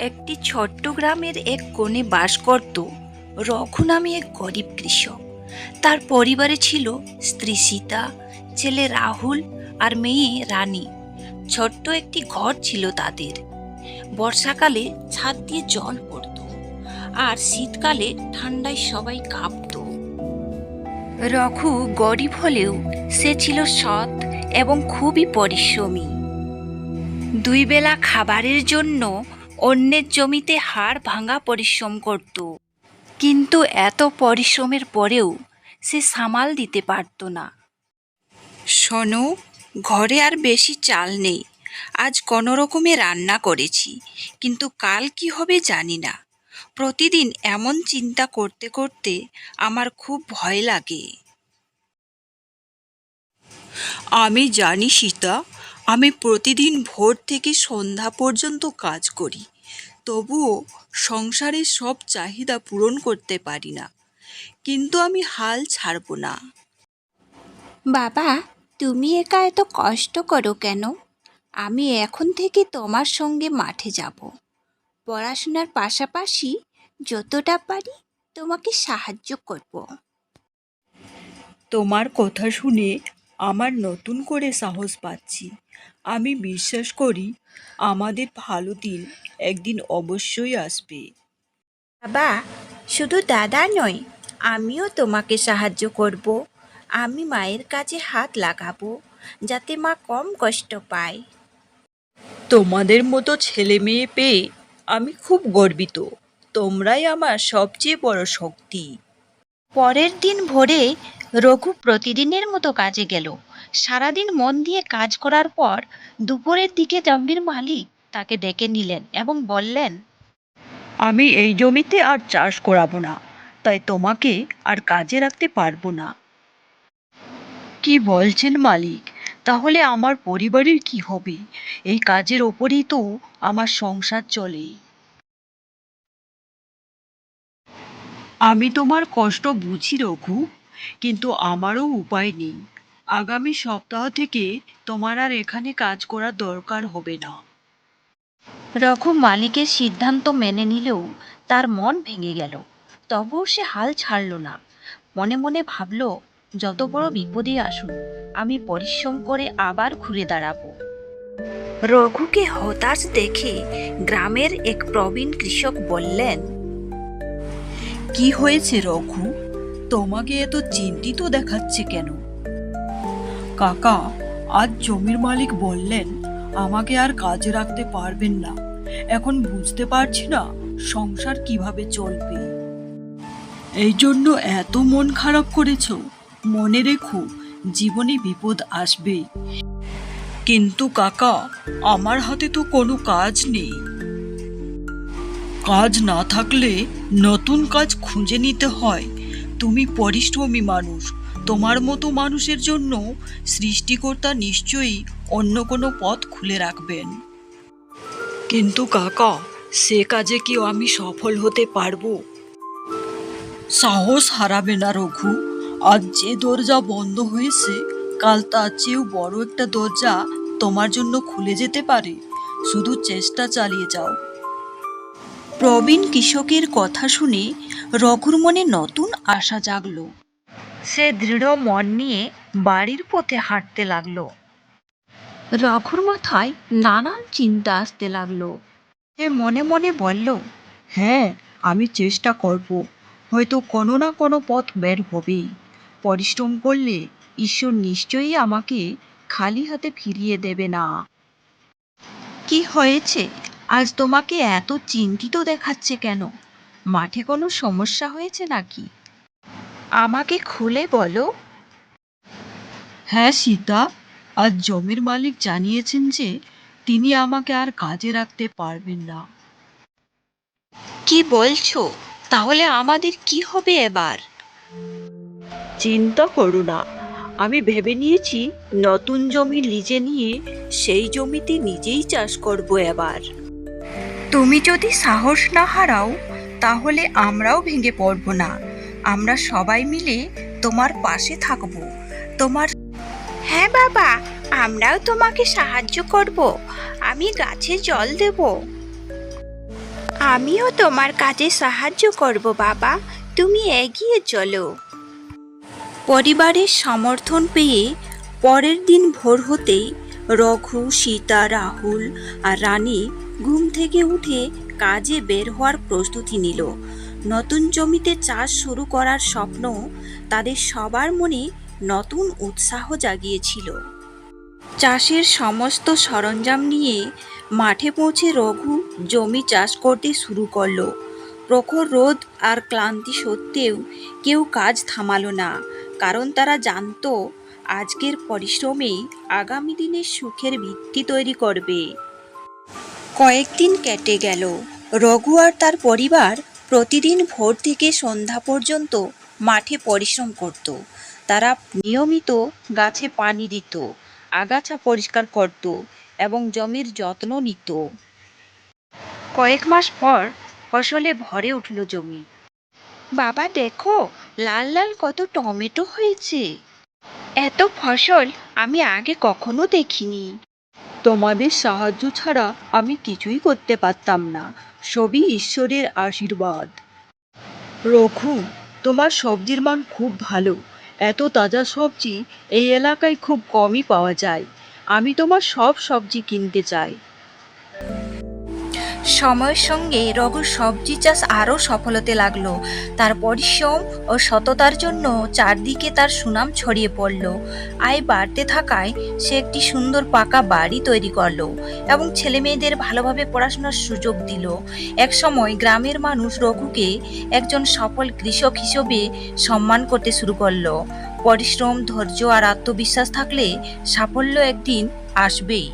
একটি ছোট্ট গ্রামের এক কোণে বাস করত রঘু নামে এক গরিব কৃষক। তার পরিবারে ছিল স্ত্রী সীতা, ছেলে রাহুল আর মেয়ে রানী। ছোট্ট একটি ঘর ছিল তাদের। বর্ষাকালে ছাদ দিয়ে জল পড়তো আর শীতকালে ঠান্ডায় সবাই কাঁপতো। রঘু গরিব হলেও সে ছিল সৎ এবং খুবই পরিশ্রমী। দুই বেলা খাবারের জন্য অন্যের জমিতে হাড় ভাঙা পরিশ্রম করত। কিন্তু এত পরিশ্রমের পরেও সে সামাল দিতে পারত না। শোনো, ঘরে আর বেশি চাল নেই। আজ কোনো রকমে রান্না করেছি, কিন্তু কাল কি হবে জানি না। প্রতিদিন এমন চিন্তা করতে করতে আমার খুব ভয় লাগে। আমি জানি সীতা, আমি প্রতিদিন ভোর থেকে সন্ধ্যা পর্যন্ত কাজ করি, তবুও সংসারের সব চাহিদা পূরণ করতে পারি না। কিন্তু আমি হাল ছাড়ব না। বাবা, তুমি একা এত কষ্ট করো কেন? আমি এখন থেকে তোমার সঙ্গে মাঠে যাব। পড়াশোনার পাশাপাশি যতটা পারি তোমাকে সাহায্য করব। তোমার কথা শুনে আমার নতুন করে সাহস পাচ্ছি। আমি বিশ্বাস করি আমাদের ভালো দিন একদিন অবশ্যই আসবে। বাবা, শুধু দাদা নয়, আমিও তোমাকে সাহায্য করব। আমি মায়ের কাজে হাত লাগাবো, যাতে মা কম কষ্ট পায়। তোমাদের মতো ছেলে মেয়ে পেয়ে আমি খুব গর্বিত। তোমরাই আমার সবচেয়ে বড় শক্তি। পরের দিন ভোরে রঘু প্রতিদিনের মতো কাজে গেল। সারাদিন মন দিয়ে কাজ করার পর দুপুরের দিকে জমির মালিক তাকে ডেকে নিলেন এবং বললেন, আমি এই জমিতে আর চাষ করাবো না, তাই তোমাকে আর কাজে রাখতে পারবো না। কি বলছেন মালিক? তাহলে আমার পরিবারের কি হবে? এই কাজের ওপরেই তো আমার সংসার চলে। আমি তোমার কষ্ট বুঝি রঘু, কিন্তু আমারও উপায় নেই। আগামী সপ্তাহ থেকে তোমার আর এখানে কাজ করার দরকার হবে না। রঘু মালিকের সিদ্ধান্ত মেনে নিলেও তার মন ভেঙে গেল। তবুও সে হাল ছাড়ল না। মনে মনে ভাবল, যত বড় বিপদই আসুন, আমি পরিশ্রম করে আবার ঘুরে দাঁড়াবো। রঘুকে হতাশ দেখে গ্রামের এক প্রবীণ কৃষক বললেন, কি হয়েছে রঘু? তোমাকে এত চিন্তিত দেখাচ্ছে কেন? কাকা, আজ জমির মালিক বললেন আমাকে আর কাজে রাখতে পারবেন না। এখন বুঝতে পারছি না সংসার কিভাবে চলবে। এই জন্য এত মন খারাপ করেছো? মনে রেখো, জীবনে বিপদ আসবে। কিন্তু কাকা, আমার হাতে তো কোনো কাজ নেই। কাজ না থাকলে নতুন কাজ খুঁজে নিতে হয়। তুমি পরিশ্রমী মানুষ, তোমার মতো মানুষের জন্য সৃষ্টিকর্তা নিশ্চয়ই অন্য কোনো পথ খুলে রাখবেন। কিন্তু কাকা, সে কাজে কি আমি সফল হতে পারবো? সাহস হারাবে না রঘু। আজ যে দরজা বন্ধ হয়েছে, কাল তার চেয়েও বড় একটা দরজা তোমার জন্য খুলে যেতে পারে। শুধু চেষ্টা চালিয়ে যাও। প্রবীণ কৃষকের কথা শুনে রঘুর মনে নতুন আশা জাগলো। সে দৃঢ় মন নিয়ে বাড়ির পথে হাঁটতে লাগলো। রঘুর মাথায় নানান চিন্তা আসতে লাগলো। সে মনে মনে বলল, হ্যাঁ, আমি চেষ্টা করব। হয়তো কোনো না কোনো পথ বের হবেই। পরিশ্রম করলে ঈশ্বর নিশ্চয়ই আমাকে খালি হাতে ফিরিয়ে দেবে না। কি হয়েছে? আজ তোমাকে এত চিন্তিত দেখাচ্ছে কেন? মাঠে কোনো সমস্যা হয়েছে নাকি? আমাকে খুলে বলো। হ্যাঁ সীতা, আজ জমির মালিক জানিয়েছেন যে তিনি আমাকে আর কাজে রাখতে পারবেন না। কি বলছো? তাহলে আমাদের কি হবে এবার? চিন্তা করো না, আমি ভেবে নিয়েছি নতুন জমি লিজে নিয়ে সেই জমিতে নিজেই চাষ করব এবার। তুমি যদি সাহস না হারাও, তাহলে আমরাও ভেঙে পড়ব না। আমরা সবাই মিলে তোমার পাশে থাকব। তোমার হ্যাঁ বাবা, আমরাও তোমাকে সাহায্য করব। আমি গাছে জল দেব। আমিও তোমার কাজে সাহায্য করব বাবা, তুমি এগিয়ে চলো। পরিবারের সমর্থন পেয়ে পরের দিন ভোর হতেই রঘু, সীতা, রাহুল আর রানী ঘুম থেকে উঠে কাজে বের হওয়ার প্রস্তুতি নিল। নতুন জমিতে চাষ শুরু করার স্বপ্ন তাদের সবার মনে নতুন উৎসাহ জাগিয়েছিল। চাষের সমস্ত সরঞ্জাম নিয়ে মাঠে পৌঁছে রঘু জমি চাষ করতে শুরু করলো। প্রখর রোদ আর ক্লান্তি সত্ত্বেও কেউ কাজ থামালো না, কারণ তারা জানতো আজকের পরিশ্রমে আগামী দিনের সুখের ভিত্তি তৈরি করবে। কয়েকদিন কেটে গেল। রঘু আর তার পরিবার প্রতিদিন ভোর থেকে সন্ধ্যা পর্যন্ত মাঠে পরিশ্রম করত। তারা নিয়মিত গাছে পানি দিত, আগাছা পরিষ্কার করত এবং জমির যত্ন নিত। কয়েক মাস পর ফসলে ভরে উঠল জমি। বাবা দেখো, লাল লাল কত টমেটো হয়েছে! এত ফসল আমি আগে কখনো দেখিনি। তোমাদের সাহায্য ছাড়া আমি কিছুই করতে পারতাম না, সবই ঈশ্বরের আশীর্বাদ। রঘু, তোমার সবজির মান খুব ভালো। এত তাজা সবজি এই এলাকায় খুব কমই পাওয়া যায়। আমি তোমার সব সবজি কিনতে চাই। সময়ের সঙ্গে রঘুর সবজি চাষ আরও সফল হতে লাগলো। তার পরিশ্রম ও সততার জন্য চারদিকে তার সুনাম ছড়িয়ে পড়ল। আয় বাড়তে থাকায় সে একটি সুন্দর পাকা বাড়ি তৈরি করলো এবং ছেলে মেয়েদের ভালোভাবে পড়াশোনার সুযোগ দিল। একসময় গ্রামের মানুষ রঘুকে একজন সফল কৃষক হিসেবে সম্মান করতে শুরু করলো। পরিশ্রম, ধৈর্য আর আত্মবিশ্বাস থাকলে সাফল্য একদিন আসবেই।